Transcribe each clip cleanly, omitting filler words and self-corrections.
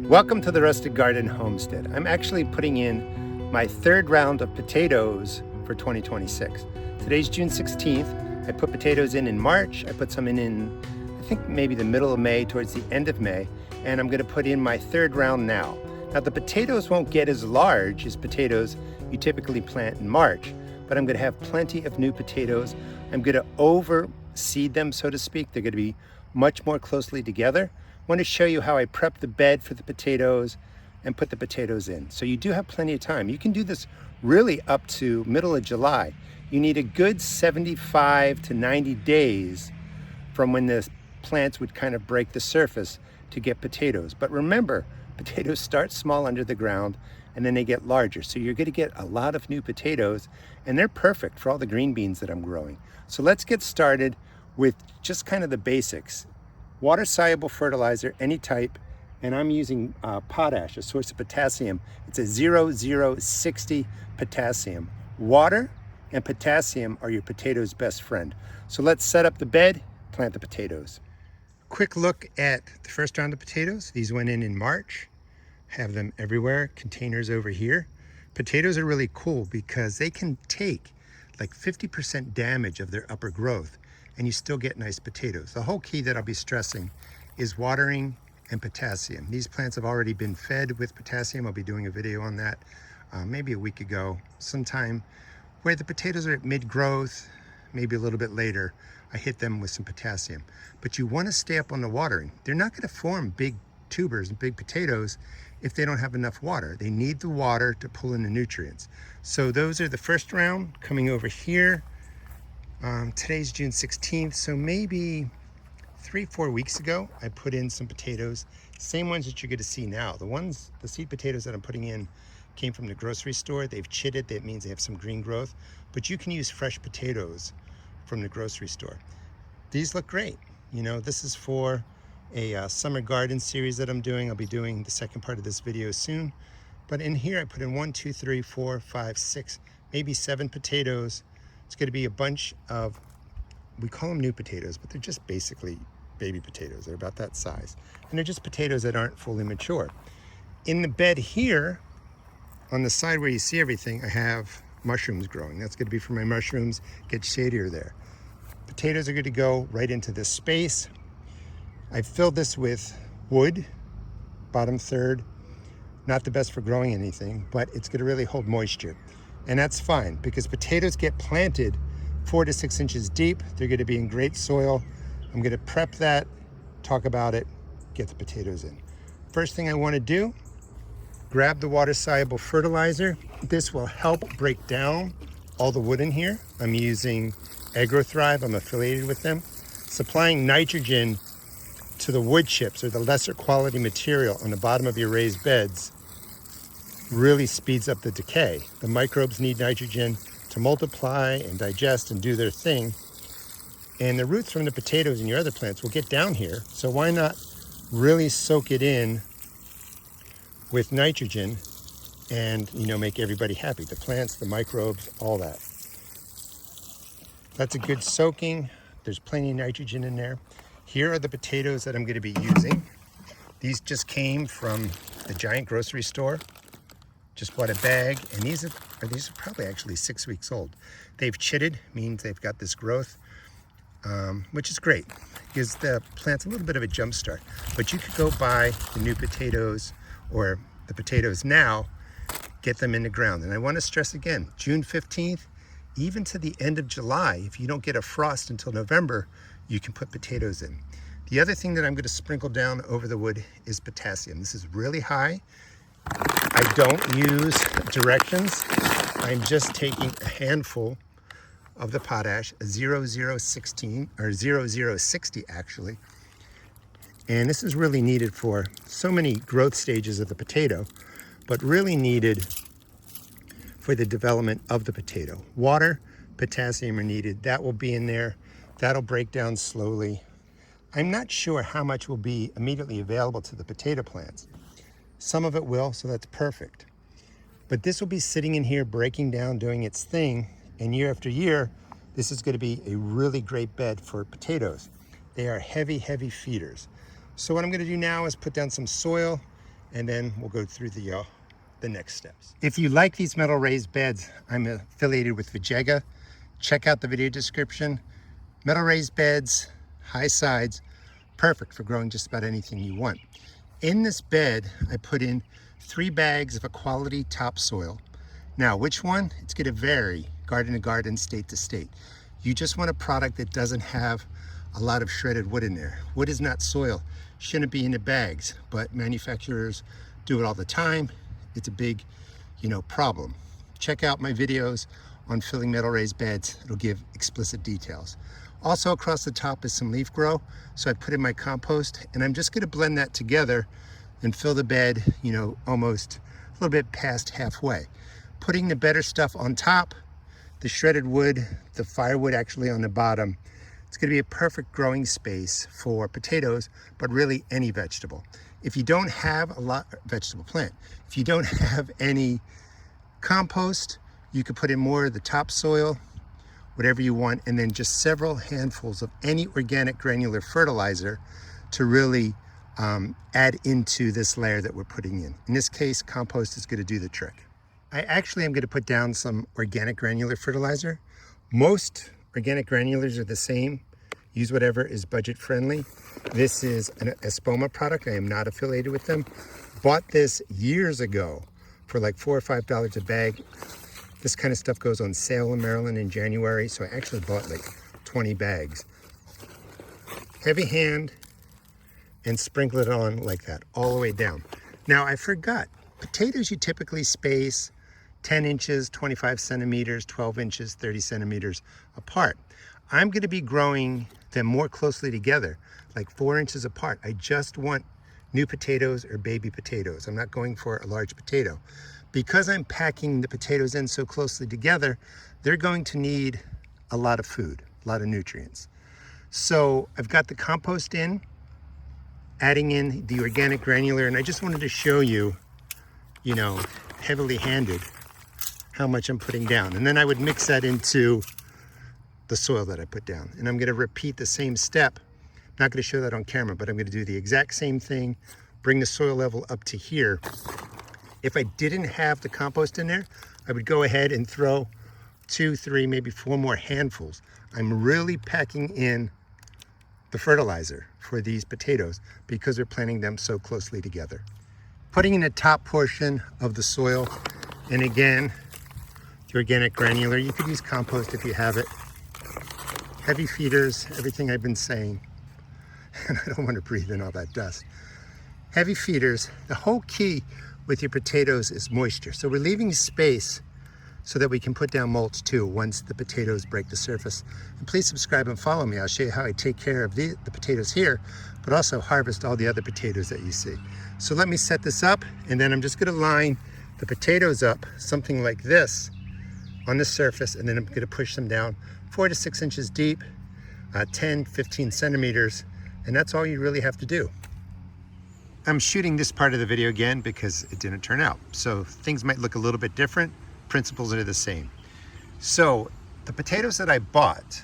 Welcome to the Rustic Garden Homestead. I'm actually putting in my third round of potatoes for 2026. Today's June 16th. I put potatoes in March. I put some in I think maybe the middle of May, towards the end of May, and I'm going to put in my third round now. Now the potatoes won't get as large as potatoes you typically plant in March, but I'm going to have plenty of new potatoes. I'm going to overseed them, so to speak. They're going to be much more closely together. I want to show you how I prep the bed for the potatoes and put the potatoes in. So you do have plenty of time. You can do this really up to middle of July. You need a good 75 to 90 days from when the plants would kind of break the surface to get potatoes. But remember, potatoes start small under the ground and then they get larger. So you're going to get a lot of new potatoes, and they're perfect for all the green beans that I'm growing. So let's get started with just kind of the basics. Water-soluble fertilizer, any type, and I'm using potash, a source of potassium. It's a 0060 potassium. Water and potassium are your potato's best friend. So let's set up the bed, plant the potatoes. Quick look at the first round of potatoes. These went in March. Have them everywhere, containers over here. Potatoes are really cool because they can take like 50% damage of their upper growth and you still get nice potatoes. The whole key that I'll be stressing is watering and potassium. These plants have already been fed with potassium. I'll be doing a video on that maybe a week ago, sometime where the potatoes are at mid-growth, maybe a little bit later, I hit them with some potassium. But you wanna stay up on the watering. They're not gonna form big tubers and big potatoes if they don't have enough water. They need the water to pull in the nutrients. So those are the first round coming over here. Today's June 16th, so maybe 3-4 weeks ago, I put in some potatoes, same ones that you're going to see now. The seed potatoes that I'm putting in came from the grocery store. They've chitted, that means they have some green growth, but you can use fresh potatoes from the grocery store. These look great. You know, this is for a summer garden series that I'm doing. I'll be doing the second part of this video soon. But in here, I put in 1, 2, 3, 4, 5, 6, maybe 7 potatoes. It's going to be a bunch of, we call them new potatoes, but they're just basically baby potatoes. They're about that size. And they're just potatoes that aren't fully mature. In the bed here, on the side where you see everything, I have mushrooms growing. That's going to be for my mushrooms, get shadier there. Potatoes are going to go right into this space. I've filled this with wood, bottom third. Not the best for growing anything, but it's going to really hold moisture. And that's fine because potatoes get planted 4 to 6 inches deep. They're going to be in great soil. I'm going to prep that, talk about it, get the potatoes in. First thing I want to do, grab the water-soluble fertilizer. This will help break down all the wood in here. I'm using AgroThrive. I'm affiliated with them. Supplying nitrogen to the wood chips, or the lesser quality material on the bottom of your raised beds, really speeds up the decay. The microbes need nitrogen to multiply and digest and do their thing. And the roots from the potatoes and your other plants will get down here. So why not really soak it in with nitrogen and, you know, make everybody happy. The plants, the microbes, all that. That's a good soaking. There's plenty of nitrogen in there. Here are the potatoes that I'm going to be using. These just came from the giant grocery store. Just bought a bag, and these are probably actually 6 weeks old. They've chitted, means they've got this growth, which is great. Gives the plants a little bit of a jump start. But you could go buy the new potatoes or the potatoes now, get them in the ground. And I want to stress again, June 15th, even to the end of July, if you don't get a frost until November, you can put potatoes in. The other thing that I'm going to sprinkle down over the wood is potassium. This is really high. I don't use directions. I'm just taking a handful of the potash, a 0016 or 0060 actually. And this is really needed for so many growth stages of the potato, but really needed for the development of the potato. Water, potassium are needed. That will be in there. That'll break down slowly. I'm not sure how much will be immediately available to the potato plants. Some of it will, so that's perfect. But this will be sitting in here, breaking down, doing its thing, and year after year, this is going to be a really great bed for potatoes. They are heavy, heavy feeders. So what I'm going to do now is put down some soil and then we'll go through the next steps. If you like these metal raised beds, I'm affiliated with Vegega. Check out the video description. Metal raised beds, high sides, perfect for growing just about anything you want. In this bed, I put in 3 bags of a quality topsoil. Now, which one? It's going to vary garden to garden, state to state. You just want a product that doesn't have a lot of shredded wood in there. Wood is not soil, shouldn't be in the bags, but manufacturers do it all the time. It's a big, problem. Check out my videos on filling metal raised beds. It'll give explicit details. Also across the top is some leaf grow. So I put in my compost, and I'm just going to blend that together and fill the bed, almost a little bit past halfway. Putting the better stuff on top, the shredded wood, the firewood actually on the bottom. It's going to be a perfect growing space for potatoes, but really any vegetable. If you don't have vegetable plant, if you don't have any compost, you could put in more of the topsoil, whatever you want, and then just several handfuls of any organic granular fertilizer to really add into this layer that we're putting in. In this case, compost is going to do the trick. I actually am going to put down some organic granular fertilizer. Most organic granulars are the same. Use whatever is budget friendly. This is an Espoma product. I am not affiliated with them. Bought this years ago for like $4 or $5 a bag. This kind of stuff goes on sale in Maryland in January, so I actually bought like 20 bags. Heavy hand and sprinkle it on like that, all the way down. Now I forgot, potatoes you typically space 10 inches, 25 centimeters, 12 inches, 30 centimeters apart. I'm going to be growing them more closely together, like 4 inches apart. I just want new potatoes or baby potatoes. I'm not going for a large potato. Because I'm packing the potatoes in so closely together, they're going to need a lot of food, a lot of nutrients. So I've got the compost in, adding in the organic granular, and I just wanted to show you, heavily handed, how much I'm putting down. And then I would mix that into the soil that I put down. And I'm going to repeat the same step. I'm not going to show that on camera, but I'm going to do the exact same thing, bring the soil level up to here. If I didn't have the compost in there, I would go ahead and throw 2, 3, maybe 4 more handfuls. I'm really packing in the fertilizer for these potatoes because we're planting them so closely together. Putting in the top portion of the soil, and again, the organic granular. You could use compost if you have it. Heavy feeders, everything I've been saying. And I don't want to breathe in all that dust. Heavy feeders, the whole key with your potatoes is moisture. So we're leaving space so that we can put down mulch too once the potatoes break the surface. And please subscribe and follow me. I'll show you how I take care of the potatoes here, but also harvest all the other potatoes that you see. So let me set this up, and then I'm just going to line the potatoes up something like this on the surface, and then I'm going to push them down 4 to 6 inches deep, 10, 15 centimeters, and that's all you really have to do. I'm shooting this part of the video again because it didn't turn out. So things might look a little bit different. Principles are the same. So the potatoes that I bought,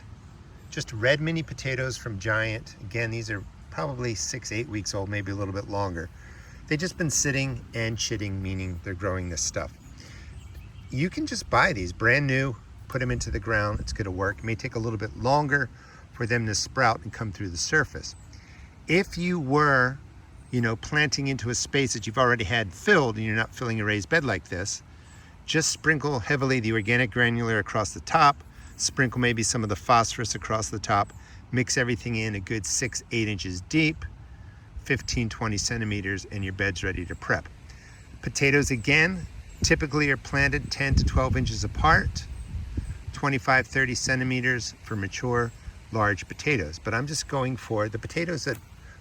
just red mini potatoes from Giant. Again, these are probably 6, 8 weeks old, maybe a little bit longer. They've just been sitting and chitting, meaning they're growing this stuff. You can just buy these brand new, put them into the ground. It's going to work. It may take a little bit longer for them to sprout and come through the surface. If you were, planting into a space that you've already had filled and you're not filling a raised bed like this, just sprinkle heavily the organic granular across the top, sprinkle maybe some of the phosphorus across the top, mix everything in a good 6, 8 inches deep, 15, 20 centimeters, and your bed's ready to prep. Potatoes, again, typically are planted 10 to 12 inches apart, 25, 30 centimeters for mature, large potatoes. But I'm just going for the potatoes that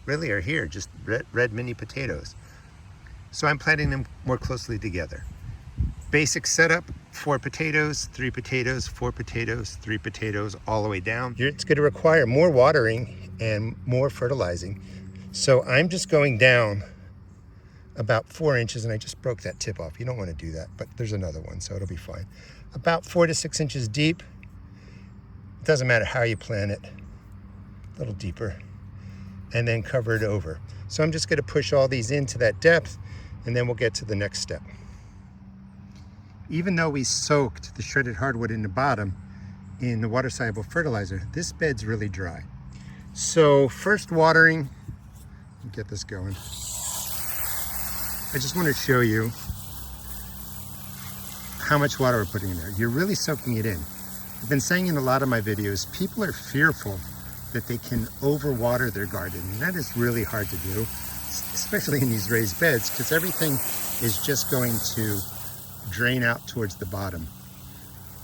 really are here, just red mini potatoes. So I'm planting them more closely together. Basic setup, 4 potatoes, 3 potatoes, 4 potatoes, 3 potatoes, all the way down. It's going to require more watering and more fertilizing. So I'm just going down about 4 inches, and I just broke that tip off. You don't want to do that, but there's another one, so it'll be fine. About 4 to 6 inches deep. It doesn't matter how you plant it, a little deeper, and then cover it over. So I'm just going to push all these into that depth, and then we'll get to the next step. Even though we soaked the shredded hardwood in the bottom in the water-soluble fertilizer, this bed's really dry. So first watering, get this going. I just want to show you how much water we're putting in there. You're really soaking it in. I've been saying in a lot of my videos, people are fearful that they can overwater their garden, and that is really hard to do, especially in these raised beds, because everything is just going to drain out towards the bottom.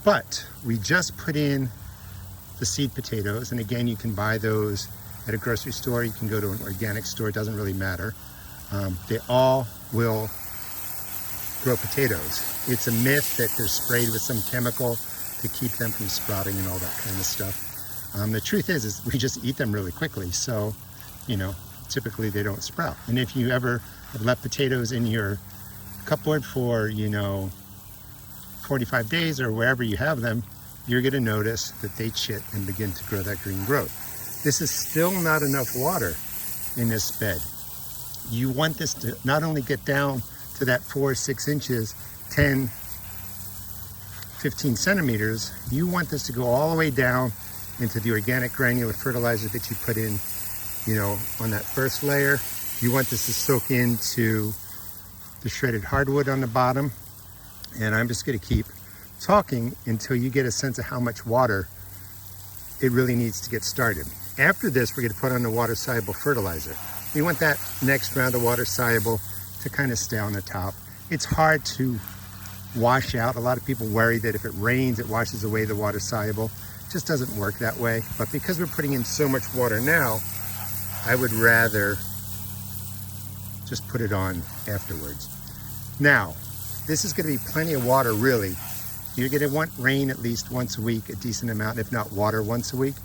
But we just put in the seed potatoes, and again, you can buy those at a grocery store, you can go to an organic store, it doesn't really matter. They all will grow potatoes. It's a myth that they're sprayed with some chemical to keep them from sprouting and all that kind of stuff. The truth is we just eat them really quickly, so, you know, typically they don't sprout. And if you ever have left potatoes in your cupboard for, you know, 45 days or wherever you have them, you're going to notice that they chit and begin to grow that green growth. This is still not enough water in this bed. You want this to not only get down to that 4-6 inches, 10, 15 centimeters, you want this to go all the way down into the organic granular fertilizer that you put in, you know, on that first layer. You want this to soak into the shredded hardwood on the bottom. And I'm just going to keep talking until you get a sense of how much water it really needs to get started. After this, we're going to put on the water-soluble fertilizer. We want that next round of water-soluble to kind of stay on the top. It's hard to wash out. A lot of people worry that if it rains, it washes away the water-soluble. It just doesn't work that way. But because we're putting in so much water now, I would rather just put it on afterwards. Now, this is going to be plenty of water, really. You're going to want rain at least once a week, a decent amount, if not water once a week.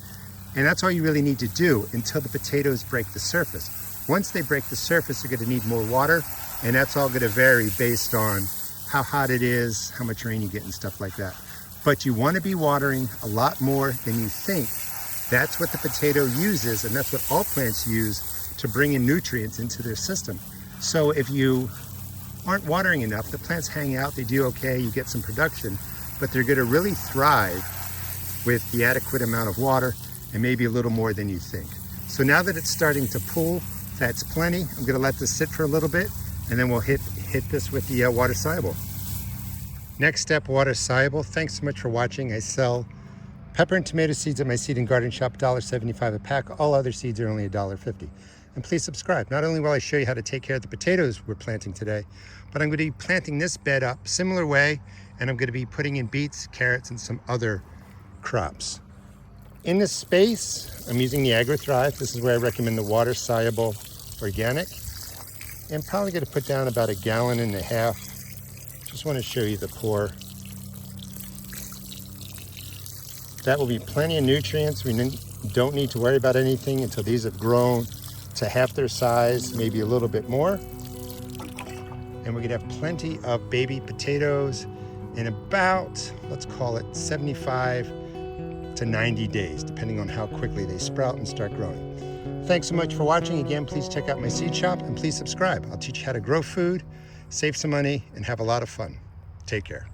And that's all you really need to do until the potatoes break the surface. Once they break the surface, they're going to need more water, and that's all going to vary based on how hot it is, how much rain you get, and stuff like that. But you want to be watering a lot more than you think. That's what the potato uses, and that's what all plants use to bring in nutrients into their system. So if you aren't watering enough, the plants hang out, they do okay, you get some production, but they're going to really thrive with the adequate amount of water and maybe a little more than you think. So now that it's starting to pool, that's plenty. I'm going to let this sit for a little bit, and then we'll hit this with the water-soluble. Next step, water-soluble. Thanks so much for watching. I sell pepper and tomato seeds at my seed and garden shop, $1.75 a pack. All other seeds are only $1.50. And please subscribe. Not only will I show you how to take care of the potatoes we're planting today, but I'm going to be planting this bed up similar way, and I'm going to be putting in beets, carrots, and some other crops. In this space, I'm using the AgriThrive. This is where I recommend the water-soluble organic. I'm probably going to put down about 1.5 gallons. Just want to show you the pour. That will be plenty of nutrients. We don't need to worry about anything until these have grown to half their size, maybe a little bit more. And we're going to have plenty of baby potatoes in about, let's call it 75 to 90 days, depending on how quickly they sprout and start growing. Thanks so much for watching. Again, please check out my seed shop and please subscribe. I'll teach you how to grow food, save some money, and have a lot of fun. Take care.